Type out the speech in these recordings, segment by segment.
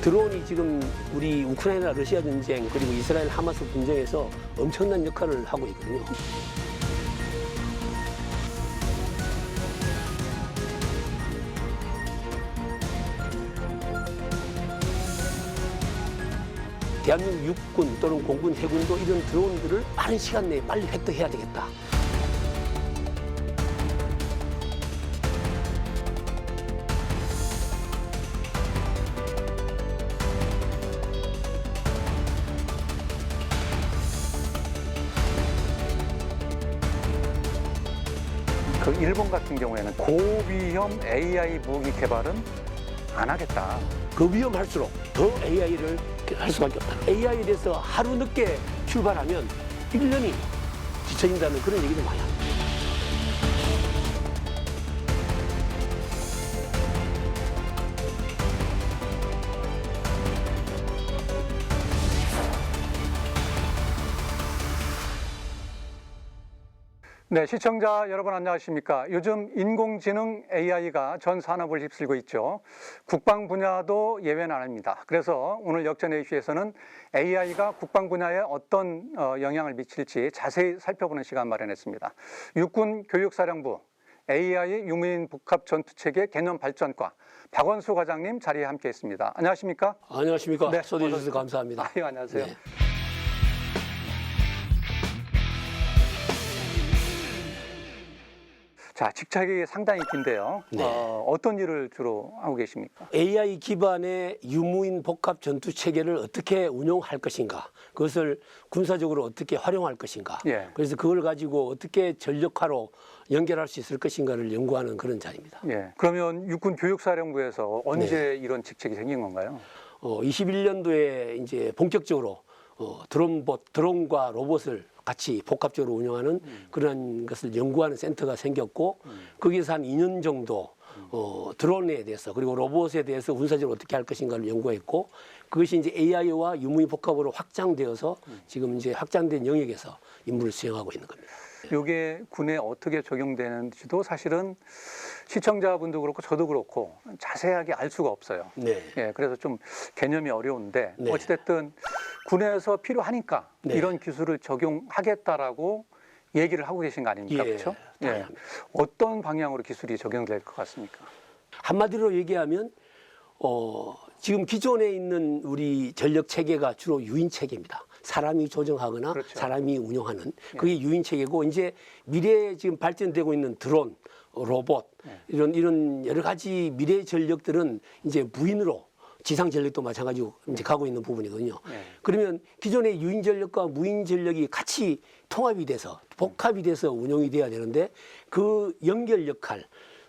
드론이 지금 우리 우크라이나 러시아 전쟁 그리고 이스라엘 하마스 분쟁에서 엄청난 역할을 하고 있거든요. 대한민국 육군 또는 공군, 해군도 이런 드론들을 빠른 시간 내에 빨리 획득해야 되겠다. 그 일본 같은 경우에는 고위험 AI 무기 개발은 안 하겠다. 그 위험할수록 더 AI를 할 수밖에 없다. AI에 대해서 하루 늦게 출발하면 1년이 뒤처진다는 그런 얘기도 많이 합니다. 네, 시청자 여러분 안녕하십니까? 요즘 인공지능 AI가 전 산업을 휩쓸고 있죠. 국방 분야도 예외는 아닙니다. 그래서 오늘 역전의 이슈에서는 AI가 국방 분야에 어떤 영향을 미칠지 자세히 살펴보는 시간 마련했습니다. 육군 교육사령부 AI 유무인 복합 전투체계 개념 발전과 박원수 과장님 자리에 함께 있습니다. 안녕하십니까? 안녕하십니까? 네, 초대해 주셔서 감사합니다. 예, 안녕하세요. 네. 자, 직책이 상당히 긴데요. 네. 어떤 일을 주로 하고 계십니까? AI 기반의 유무인 복합 전투 체계를 어떻게 운용할 것인가, 그것을 군사적으로 어떻게 활용할 것인가, 예. 그래서 그걸 가지고 어떻게 전력화로 연결할 수 있을 것인가를 연구하는 그런 자리입니다. 예. 그러면 육군 교육사령부에서 언제 이런 직책이 생긴 건가요? 21년도에 이제 본격적으로 드론과 로봇을 같이 복합적으로 운영하는 그런 것을 연구하는 센터가 생겼고 거기에서 한 2년 정도 드론에 대해서 그리고 로봇에 대해서 군사적으로 어떻게 할 것인가를 연구했고 그것이 이제 AI와 유무인 복합으로 확장되어서 지금 이제 확장된 영역에서 임무를 수행하고 있는 겁니다. 이게 군에 어떻게 적용되는지도 사실은 시청자분도 그렇고 저도 그렇고 자세하게 알 수가 없어요. 네. 예, 그래서 좀 개념이 어려운데 네. 어찌됐든 군에서 필요하니까 네. 이런 기술을 적용하겠다라고 얘기를 하고 계신 거 아닙니까? 예, 그렇죠? 예. 당연합니다. 어떤 방향으로 기술이 적용될 것 같습니까? 한마디로 얘기하면 지금 기존에 있는 우리 전력 체계가 주로 유인 체계입니다. 사람이 조정하거나 그렇죠. 사람이 운영하는 그게 유인 체계고 이제 미래에 지금 발전되고 있는 드론, 로봇 이런 여러 가지 미래 전력들은 이제 무인으로 지상 전력도 마찬가지로 이제 가고 있는 부분이거든요. 그러면 기존의 유인 전력과 무인 전력이 같이 통합이 돼서 복합이 돼서 운영이 돼야 되는데 그 연결 역할,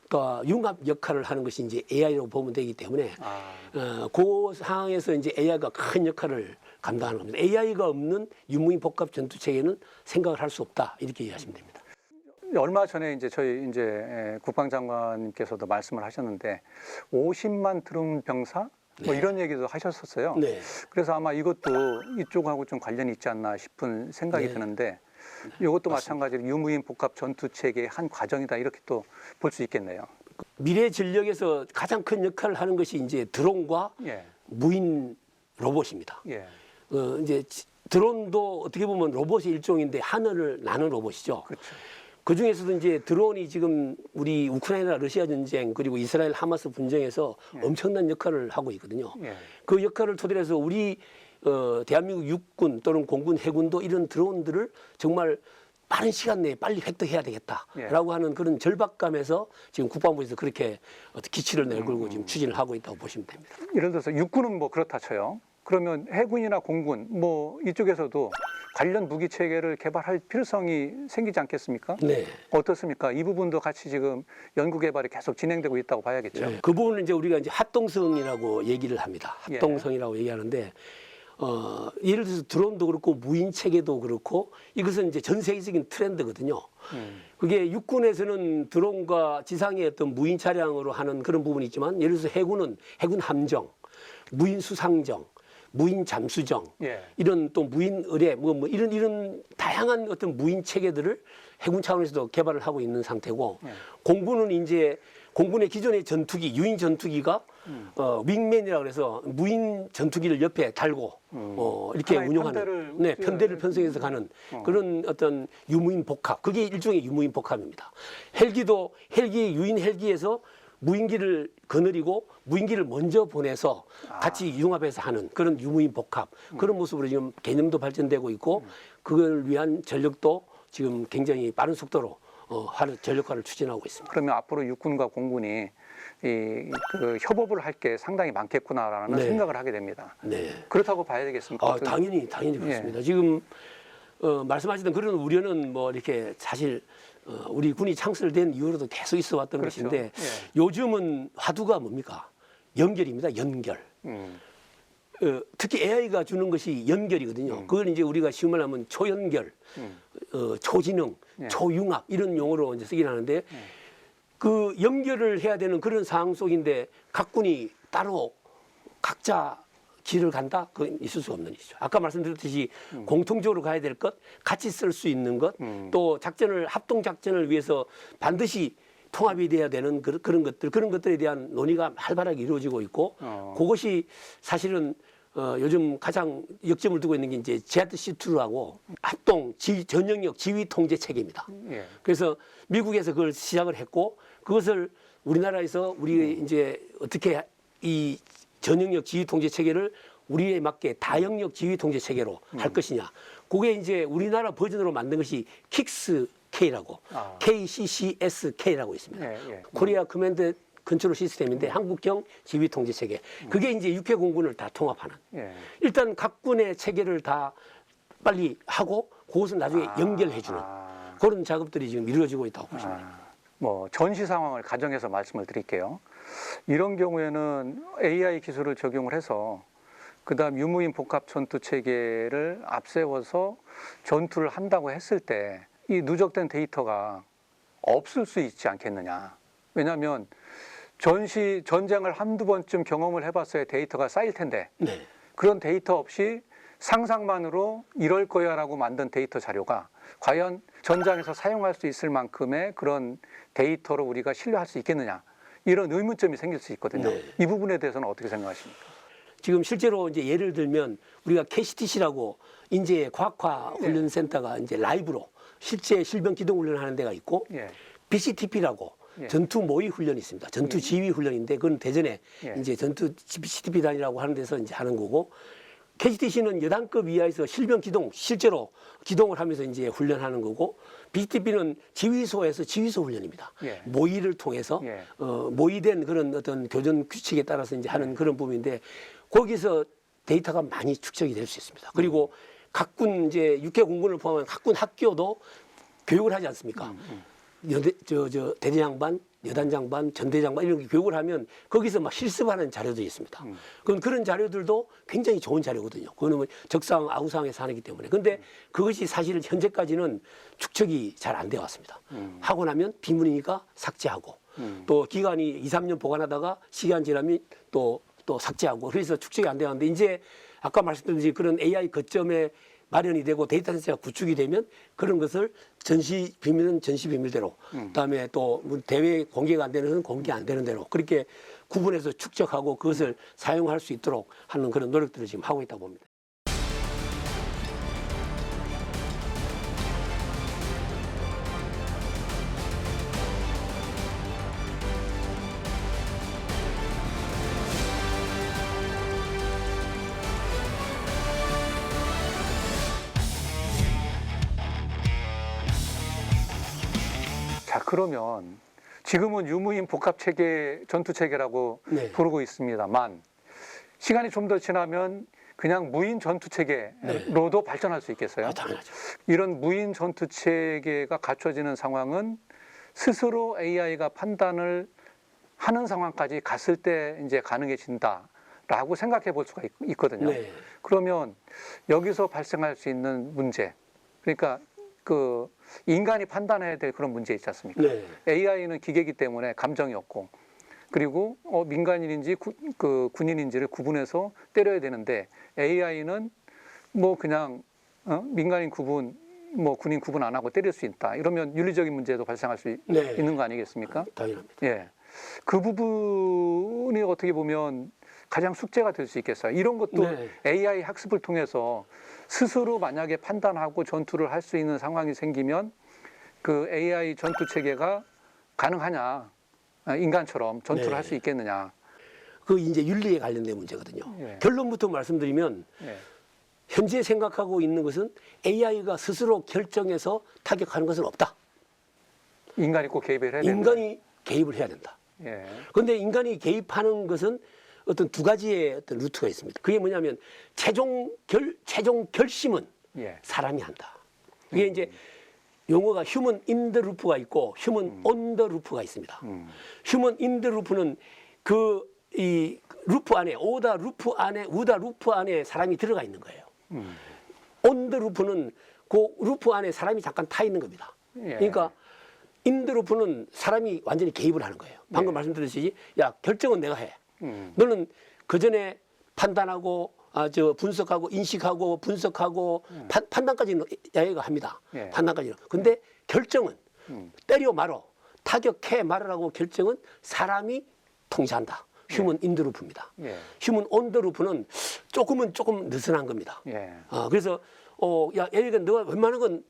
그러니까 융합 역할을 하는 것이 이제 AI로 보면 되기 때문에 그 상황에서 이제 AI가 큰 역할을 감당하는 겁니다. AI가 없는 유무인 복합 전투 체계는 생각을 할 수 없다 이렇게 이해하시면 됩니다. 얼마 전에 이제 저희 이제 국방장관님께서도 말씀을 하셨는데 50만 드론 병사 뭐 이런 얘기도 하셨었어요. 네. 그래서 아마 이것도 이쪽하고 좀 관련이 있지 않나 싶은 생각이 드는데 이것도 마찬가지로 유무인 복합 전투 체계의 한 과정이다 이렇게 또 볼 수 있겠네요. 미래 전력에서 가장 큰 역할을 하는 것이 이제 드론과 무인 로봇입니다. 예. 이제 드론도 어떻게 보면 로봇의 일종인데 하늘을 나는 로봇이죠. 그렇죠. 그 중에서도 이제 드론이 지금 우리 우크라이나 러시아 전쟁 그리고 이스라엘 하마스 분쟁에서 엄청난 역할을 하고 있거든요. 그 역할을 토대로 해서 우리 대한민국 육군 또는 공군 해군도 이런 드론들을 정말 빠른 시간 내에 빨리 획득해야 되겠다라고 하는 그런 절박감에서 지금 국방부에서 그렇게 기치를 내걸고 지금 추진을 하고 있다고 보시면 됩니다. 예를 들어서 육군은 뭐 그렇다 쳐요. 그러면 해군이나 공군 뭐 이쪽에서도 관련 무기 체계를 개발할 필요성이 생기지 않겠습니까? 네. 어떻습니까? 이 부분도 같이 지금 연구 개발이 계속 진행되고 있다고 봐야겠죠. 네. 그 부분은 이제 우리가 이제 합동성이라고 얘기를 합니다. 합동성이라고 얘기하는데 예를 들어서 드론도 그렇고 무인 체계도 그렇고 이것은 이제 전 세계적인 트렌드거든요. 그게 육군에서는 드론과 지상의 어떤 무인 차량으로 하는 그런 부분이 있지만 예를 들어서 해군은 해군 함정, 무인 수상정, 무인 잠수정 이런 또 무인 의뢰 뭐 이런 다양한 어떤 무인 체계들을 해군 차원에서도 개발을 하고 있는 상태고 공군은 이제 공군의 기존의 전투기, 유인 전투기가 윙맨이라고 해서 무인 전투기를 옆에 달고 이렇게 하나의 운용하는 편대를 네, 편대를 편성해서 가는 그런 어떤 유무인 복합, 그게 일종의 유무인 복합입니다. 헬기도 유인 헬기에서 무인기를 거느리고 무인기를 먼저 보내서 같이 융합해서 하는 그런 유무인 복합, 그런 모습으로 지금 개념도 발전되고 있고 그걸 위한 전력도 지금 굉장히 빠른 속도로 전력화를 추진하고 있습니다. 그러면 앞으로 육군과 공군이 그 협업을 할 게 상당히 많겠구나라는 네. 생각을 하게 됩니다. 네. 그렇다고 봐야 되겠습니까? 당연히 그렇습니다. 지금 말씀하시던 그런 우려는 뭐 이렇게 사실 우리 군이 창설된 이후로도 계속 있어 왔던 그렇죠. 것인데 예. 요즘은 화두가 뭡니까? 연결입니다. 연결. 특히 AI가 주는 것이 연결이거든요. 그걸 이제 우리가 쉬운 말로 하면 초연결, 초지능, 예. 초융합 이런 용어로 이제 쓰긴 하는데 그 연결을 해야 되는 그런 상황 속인데 각 군이 따로 각자 길을 간다? 그건 있을 수 없는 일이죠. 아까 말씀드렸듯이 공통적으로 가야 될 것, 같이 쓸 수 있는 것, 또 합동 작전을 위해서 반드시 통합이 돼야 되는 그런 것들에 대한 논의가 활발하게 이루어지고 있고 그것이 사실은 요즘 가장 역점을 두고 있는 게 이제 ZC2라고 합동 전영역 지휘 통제 체계입니다. 예. 그래서 미국에서 그걸 시작을 했고 그것을 우리나라에서 우리 이제 어떻게 이 전영역 지휘 통제 체계를 우리에 맞게 다영역 지휘 통제 체계로 할 것이냐. 그게 이제 우리나라 버전으로 만든 것이 KICS-K라고 KCCS-K라고 있습니다. 예, 예. 코리아 커맨드 컨트롤 시스템인데 한국형 지휘 통제 체계. 그게 이제 육해 공군을 다 통합하는. 예. 일단 각 군의 체계를 다 빨리 하고 그것을 나중에 연결해주는 그런 작업들이 지금 이루어지고 있다고 보시면 됩니다. 뭐 전시 상황을 가정해서 말씀을 드릴게요. 이런 경우에는 AI 기술을 적용을 해서 그다음 유무인 복합 전투 체계를 앞세워서 전투를 한다고 했을 때 이 누적된 데이터가 없을 수 있지 않겠느냐. 왜냐하면 전쟁을 한두 번쯤 경험을 해봤어야 데이터가 쌓일 텐데 네. 그런 데이터 없이 상상만으로 이럴 거야라고 만든 데이터 자료가 과연 전장에서 사용할 수 있을 만큼의 그런 데이터로 우리가 신뢰할 수 있겠느냐. 이런 의문점이 생길 수 있거든요. 네. 이 부분에 대해서는 어떻게 생각하십니까? 지금 실제로 이제 예를 들면 우리가 KCTC라고 인제 과학화 훈련센터가 이제 라이브로 실제 실병 기동 훈련하는 데가 있고 예. BCTP라고 예. 전투 모의 훈련이 있습니다. 전투 지휘 훈련인데 그건 대전에 예. 이제 전투 BCTP단이라고 하는 데서 이제 하는 거고 KCTC는 여단급 이하에서 실병 기동 실제로 기동을 하면서 이제 훈련하는 거고 BCTP는 지휘소에서 지휘소 훈련입니다. 예. 모의를 통해서 예. 모의된 그런 어떤 교전 규칙에 따라서 이제 하는 그런 부분인데 거기서 데이터가 많이 축적이 될 수 있습니다. 그리고 각군 이제 육해 공군을 포함한 각군 학교도 교육을 하지 않습니까? 대대장반, 여단장반, 전대장반 이런 게 교육을 하면 거기서 막 실습하는 자료들이 있습니다. 그런 자료들도 굉장히 좋은 자료거든요. 그거는 뭐 적상, 아우상에서 하기 때문에. 근데 그것이 사실 현재까지는 축적이 잘 안 되어 왔습니다. 하고 나면 비문이니까 삭제하고 또 기간이 2, 3년 보관하다가 시간 지나면 또 삭제하고 그래서 축적이 안 되었는데 이제 아까 말씀드린 그런 AI 거점에 마련이 되고 데이터 센터가 구축이 되면 그런 것을 전시 비밀은 전시 비밀대로 그다음에 또 대외 공개가 안 되는 것은 공개 안 되는 대로 그렇게 구분해서 축적하고 그것을 사용할 수 있도록 하는 그런 노력들을 지금 하고 있다고 봅니다. 자, 그러면 지금은 유무인 복합 체계, 전투 체계라고 네. 부르고 있습니다만 시간이 좀 더 지나면 그냥 무인 전투 체계로도 발전할 수 있겠어요? 당연하죠. 이런 무인 전투 체계가 갖춰지는 상황은 스스로 AI가 판단을 하는 상황까지 갔을 때 이제 가능해진다라고 생각해 볼 수가 있거든요. 네. 그러면 여기서 발생할 수 있는 문제, 그러니까 그 인간이 판단해야 될 그런 문제 있지 않습니까? 네. AI는 기계이기 때문에 감정이 없고 그리고 민간인인지 군인인지를 구분해서 때려야 되는데 AI는 뭐 그냥 민간인 구분, 뭐 군인 구분 안 하고 때릴 수 있다. 이러면 윤리적인 문제도 발생할 수 네. 있는 거 아니겠습니까? 당연합니다. 예. 그 부분이 어떻게 보면 가장 숙제가 될 수 있겠어요. 이런 것도 네. AI 학습을 통해서 스스로 만약에 판단하고 전투를 할 수 있는 상황이 생기면 그 AI 전투 체계가 가능하냐, 인간처럼 전투를 네. 할 수 있겠느냐. 그 이제 윤리에 관련된 문제거든요. 예. 결론부터 말씀드리면 예. 현재 생각하고 있는 것은 AI가 스스로 결정해서 타격하는 것은 없다. 인간이 꼭 개입을 해야 된다. 인간이 개입을 해야 된다. 예. 그런데 인간이 개입하는 것은 어떤 두 가지의 어떤 루트가 있습니다. 그게 뭐냐면 최종 결심은 예. 사람이 한다. 그게 이제 용어가 휴먼 인 더 루프가 있고 휴먼 온 더 루프가 있습니다. 휴먼 인 더 루프는 이 루프 안에 오다 루프 안에 우다 루프 안에 사람이 들어가 있는 거예요. 온 더 루프는 그 루프 안에 사람이 잠깐 타 있는 겁니다. 예. 그러니까 인 더 루프는 사람이 완전히 개입을 하는 거예요. 방금 말씀드렸듯이 야 결정은 내가 해. 너는 그 전에 판단하고 분석하고 인식하고 분석하고 판단까지는 AI가 합니다. 예. 판단까지는. 근데 결정은 때려 말어 타격해 말으라고 결정은 사람이 통제한다. 휴먼 인 더 루프입니다. 예. 휴먼 온 더 루프는 조금 느슨한 겁니다. 예. 그래서 야 AI가 너가 웬만한 건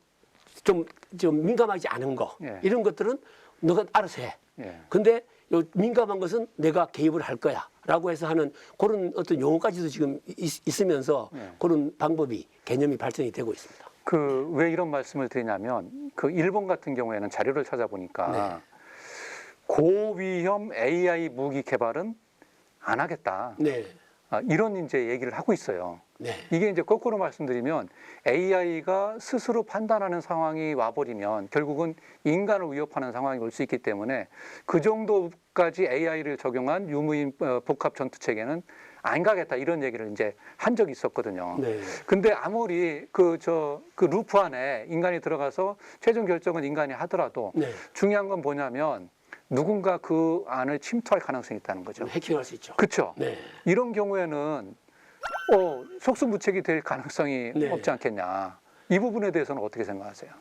좀 민감하지 않은 거 예. 이런 것들은 너가 알아서 해. 예. 근데 요 민감한 것은 내가 개입을 할 거야라고 해서 하는 그런 어떤 용어까지도 지금 있으면서 예. 그런 방법이 개념이 발전이 되고 있습니다. 그 왜 이런 말씀을 드리냐면 그 일본 같은 경우에는 자료를 찾아보니까 고위험 AI 무기 개발은 안 하겠다. 네, 이런 이제 얘기를 하고 있어요. 네, 이게 이제 거꾸로 말씀드리면 AI가 스스로 판단하는 상황이 와버리면 결국은 인간을 위협하는 상황이 올 수 있기 때문에 그 정도까지 AI를 적용한 유무인 복합 전투 체계는 안 가겠다 이런 얘기를 이제 한 적이 있었거든요. 네, 근데 아무리 그 루프 안에 인간이 들어가서 최종 결정은 인간이 하더라도 네. 중요한 건 뭐냐면 누군가 그 안을 침투할 가능성이 있다는 거죠. 해킹할 수 있죠. 그렇죠. 네, 이런 경우에는 속수무책이 될 가능성이 네. 없지 않겠냐. 이 부분에 대해서는 어떻게 생각하세요?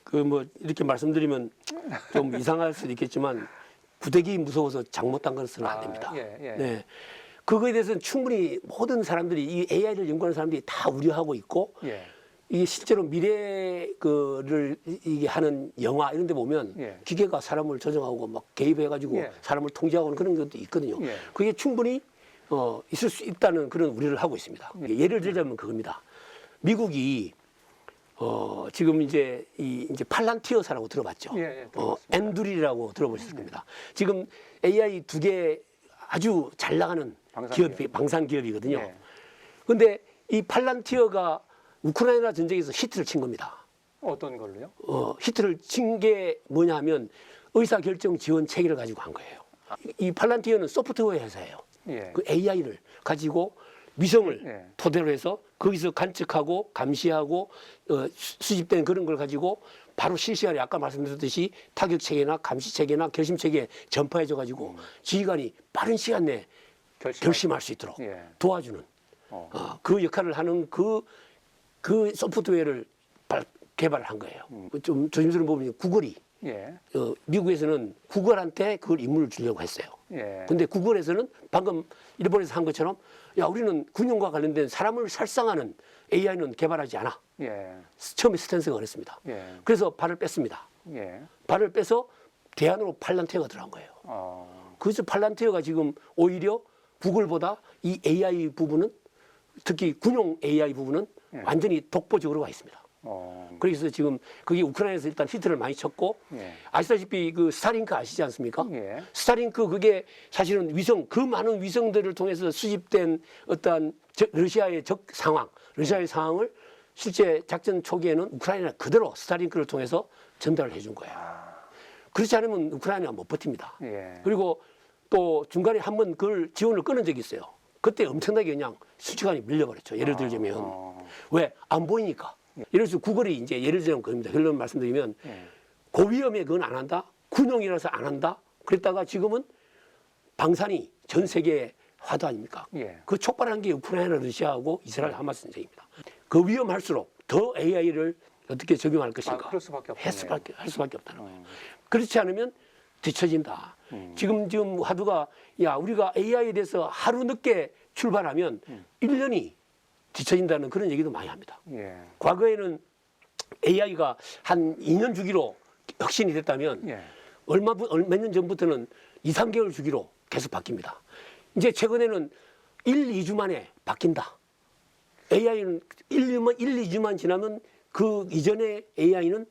그 뭐 이렇게 말씀드리면 좀 이상할 수도 있겠지만 구데기 무서워서 잘못 담가서는 안 됩니다. 예, 예. 네. 그거에 대해서는 충분히 모든 사람들이 이 AI를 연구하는 사람들이 다 우려하고 있고 예. 이게 실제로 미래 거를 이게 하는 영화 이런 데 보면 예. 기계가 사람을 조정하고 막 개입해가지고 예. 사람을 통제하고 그런 것도 있거든요. 예. 그게 충분히 있을 수 있다는 그런 우려를 하고 있습니다. 예를 들자면 그겁니다. 미국이 지금 이제 이제 팔란티어사라고 들어봤죠. 예, 들어봤습니다. 엔두리라고 들어보셨을 겁니다. 지금 AI 두 개 아주 잘 나가는 방산 기업이거든요. 예. 그런데 이 팔란티어가 우크라이나 전쟁에서 히트를 친 겁니다. 어떤 걸로요? 히트를 친 게 뭐냐 하면 의사결정 지원 체계를 가지고 한 거예요. 이 팔란티어는 소프트웨어 회사예요. 예. 그 AI를 가지고 위성을 예. 토대로 해서 거기서 관측하고 감시하고 수집된 그런 걸 가지고 바로 실시간에 아까 말씀드렸듯이 타격 체계나 감시 체계나 결심 체계에 전파해줘 가지고 지휘관이 빠른 시간 내에 결심할 수 있도록 예. 도와주는 그 역할을 하는 그 소프트웨어를 개발을 한 거예요. 좀 조심스러운 부분이 구글이 예. 미국에서는 구글한테 그걸 임무를 주려고 했어요. 예. 근데 구글에서는 방금 일본에서 한 것처럼 야 우리는 군용과 관련된 사람을 살상하는 AI는 개발하지 않아. 예. 처음에 스탠스가 그랬습니다. 예. 그래서 발을 뺐습니다. 예. 발을 빼서 대안으로 팔란티어가 들어간 거예요. 그래서 팔란티어가 지금 오히려 구글보다 이 AI 부분은 특히 군용 AI 부분은 완전히 독보적으로 가 있습니다. 그래서 지금 그게 우크라이나에서 일단 히트를 많이 쳤고 예. 아시다시피 그 스타링크 아시지 않습니까? 예. 스타링크 그게 사실은 그 많은 위성들을 통해서 수집된 어떠한 러시아의 러시아의 상황을 실제 작전 초기에는 우크라이나 그대로 스타링크를 통해서 전달을 해준 거예요. 그렇지 않으면 우크라이나가 못 버팁니다. 예. 그리고 또 중간에 한번 그걸 지원을 끊은 적이 있어요. 그때 엄청나게 그냥 수치관이 밀려버렸죠. 예를 들자면 왜 안 보이니까. 예를 들어서 구글이 이제 예를 들자면 그겁니다. 결론 말씀드리면 고위험에 그건 안 한다. 군용이라서 안 한다. 그랬다가 지금은 방산이 전 세계 화두 아닙니까? 예. 그 촉발한 게 우크라이나 러시아하고 이스라엘 하마스 전쟁입니다. 그 위험할수록 더 AI를 어떻게 적용할 것인가? 그럴 수밖에 없네요. 할 수밖에 없다는 거예요. 그렇지 않으면 뒤처진다. 지금 화두가 야 우리가 AI에 대해서 하루 늦게 출발하면 1년이 뒤처진다는 그런 얘기도 많이 합니다. 예. 과거에는 AI가 한 2년 주기로 혁신이 됐다면 예. 몇 년 전부터는 2, 3개월 주기로 계속 바뀝니다. 이제 최근에는 1, 2주 만에 바뀐다. AI는 1, 2주만 지나면 그 이전의 AI는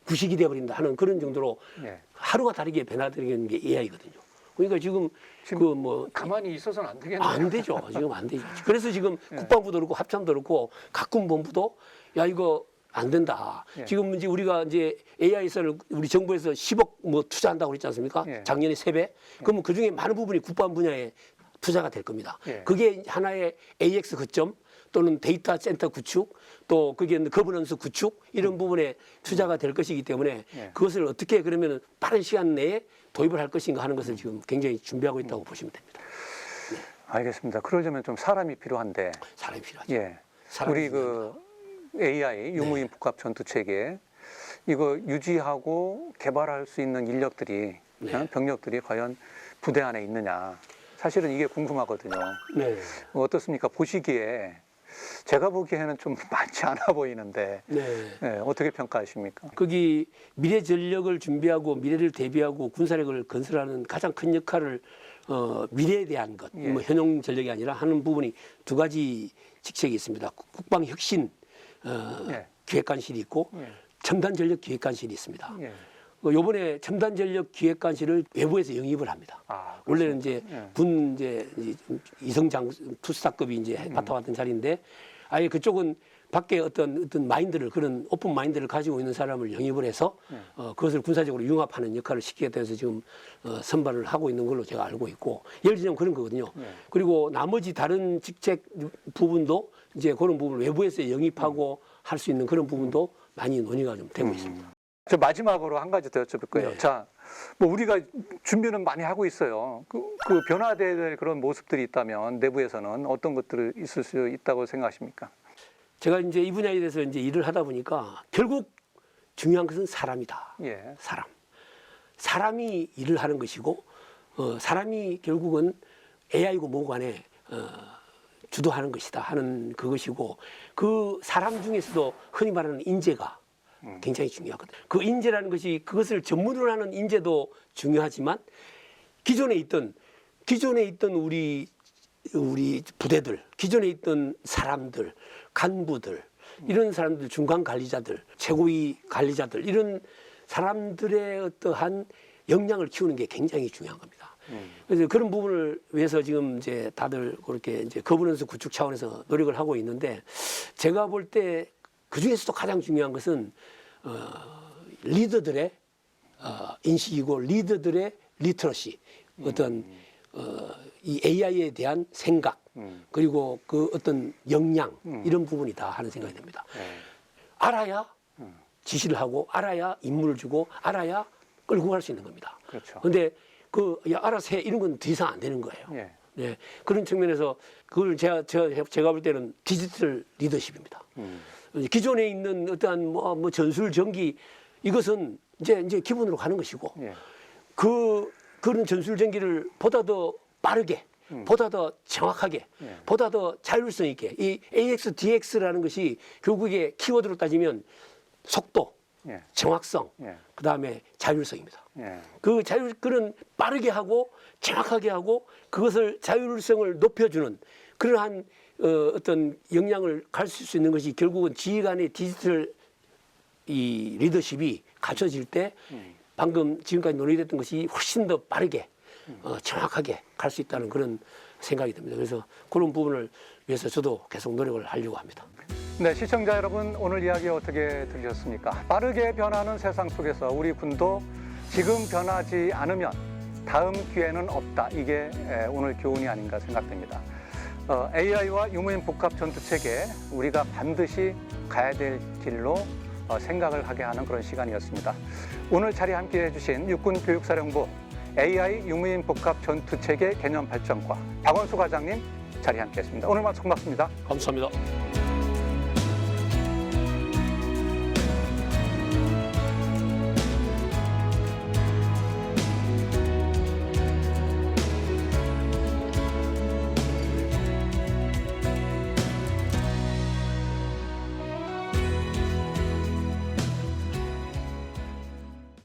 구식이 되어버린다 하는 그런 정도로 예. 하루가 다르게 변화되는 게 AI거든요. 그러니까 지금 그 뭐 가만히 있어서는 안 되겠네요. 안 되죠. 지금 안 되죠. 그래서 지금 국방부도 그렇고 합참도 그렇고 각 군본부도 야 이거 안 된다. 예. 지금 이제 우리가 이제 AI에서는 우리 정부에서 10억 뭐 투자한다고 그랬지 않습니까? 예. 작년에 3배. 그러면 그 중에 많은 부분이 국방 분야에 투자가 될 겁니다. 예. 그게 하나의 AX 거점 또는 데이터 센터 구축 또 그게 거버넌스 구축 이런 부분에 투자가 될 것이기 때문에 예. 그것을 어떻게 그러면 빠른 시간 내에 도입을 할 것인가 하는 것을 지금 굉장히 준비하고 있다고 보시면 됩니다. 알겠습니다. 그러려면 좀 사람이 필요한데. 사람이 필요하죠. 예. 사람이 우리 그 AI 유무인 복합 전투 체계 이거 유지하고 개발할 수 있는 인력들이 네. 병력들이 과연 부대 안에 있느냐. 사실은 이게 궁금하거든요. 네. 어떻습니까? 보시기에 제가 보기에는 좀 많지 않아 보이는데 네. 예, 어떻게 평가하십니까? 거기 미래 전력을 준비하고 미래를 대비하고 군사력을 건설하는 가장 큰 역할을 미래에 대한 것, 예. 뭐 현용 전력이 아니라 하는 부분이 두 가지 직책이 있습니다. 국방혁신 예. 기획관실이 있고 예. 첨단 전력 기획관실이 있습니다. 예. 요번에 첨단 전력 기획관실을 외부에서 영입을 합니다. 아, 원래는 이제 예. 군 이제 이성장 투스타급이 이제 맡아왔던 자리인데 아예 그쪽은 밖에 어떤 마인드를 그런 오픈 마인드를 가지고 있는 사람을 영입을 해서 그것을 군사적으로 융합하는 역할을 시키게 돼서 지금 선발을 하고 있는 걸로 제가 알고 있고 예를 들면 그런 거거든요. 그리고 나머지 다른 직책 부분도 이제 그런 부분을 외부에서 영입하고 할 수 있는 그런 부분도 많이 논의가 좀 되고 있습니다. 저 마지막으로 한 가지 더 여쭤볼 거예요. 네. 자, 뭐 우리가 준비는 많이 하고 있어요. 그 변화돼야 될 그런 모습들이 있다면 내부에서는 어떤 것들이 있을 수 있다고 생각하십니까? 제가 이제 이 분야에 대해서 이제 일을 하다 보니까 결국 중요한 것은 사람이다. 예. 사람. 사람이 일을 하는 것이고, 사람이 결국은 AI고 뭐고 간에, 주도하는 것이다 하는 그것이고, 그 사람 중에서도 흔히 말하는 인재가 굉장히 중요하거든요. 그 인재라는 것이 그것을 전문으로 하는 인재도 중요하지만, 기존에 있던 우리 부대들, 기존에 있던 사람들, 간부들, 이런 사람들, 중간 관리자들, 최고위 관리자들, 이런 사람들의 어떠한 역량을 키우는 게 굉장히 중요한 겁니다. 그래서 그런 부분을 위해서 지금 이제 다들 그렇게 이제 거버넌스 구축 차원에서 노력을 하고 있는데 제가 볼 때 그 중에서도 가장 중요한 것은 리더들의 인식이고 리더들의 리터러시, 어떤 이 AI에 대한 생각 그리고 그 어떤 역량 이런 부분이다 하는 생각이 듭니다. 알아야 지시를 하고 알아야 임무를 주고 알아야 끌고 갈 수 있는 겁니다. 그렇죠. 그런데 야 알아서 해 이런 건 더 이상 안 되는 거예요. 예. 네, 그런 측면에서 그걸 제가 볼 때는 디지털 리더십입니다. 기존에 있는 어떠한 뭐 전술 전기 이것은 이제 기본으로 가는 것이고 예. 그런 전술 전기를 보다 더 빠르게, 보다 더 정확하게, 예. 보다 더 자율성 있게 이 AX, DX라는 것이 결국에 키워드로 따지면 속도, 예. 정확성, 예. 그 다음에 자율성입니다. 예. 그런 빠르게 하고 정확하게 하고 그것을 자율성을 높여주는 그러한 어떤 역량을 가질 수 있는 것이 결국은 지휘관의 디지털 이 리더십이 갖춰질 때 방금 지금까지 논의됐던 것이 훨씬 더 빠르게 정확하게 갈 수 있다는 그런 생각이 듭니다. 그래서 그런 부분을 위해서 저도 계속 노력을 하려고 합니다. 네, 시청자 여러분 오늘 이야기 어떻게 들으셨습니까? 빠르게 변하는 세상 속에서 우리 군도 지금 변하지 않으면 다음 기회는 없다. 이게 오늘 교훈이 아닌가 생각됩니다. AI와 유무인 복합 전투체계 우리가 반드시 가야 될 길로 생각을 하게 하는 그런 시간이었습니다. 오늘 자리에 함께해 주신 육군교육사령부 AI 유무인 복합 전투체계 개념 발전과 박원수 과장님 자리에 함께했습니다. 오늘 말씀 고맙습니다. 감사합니다.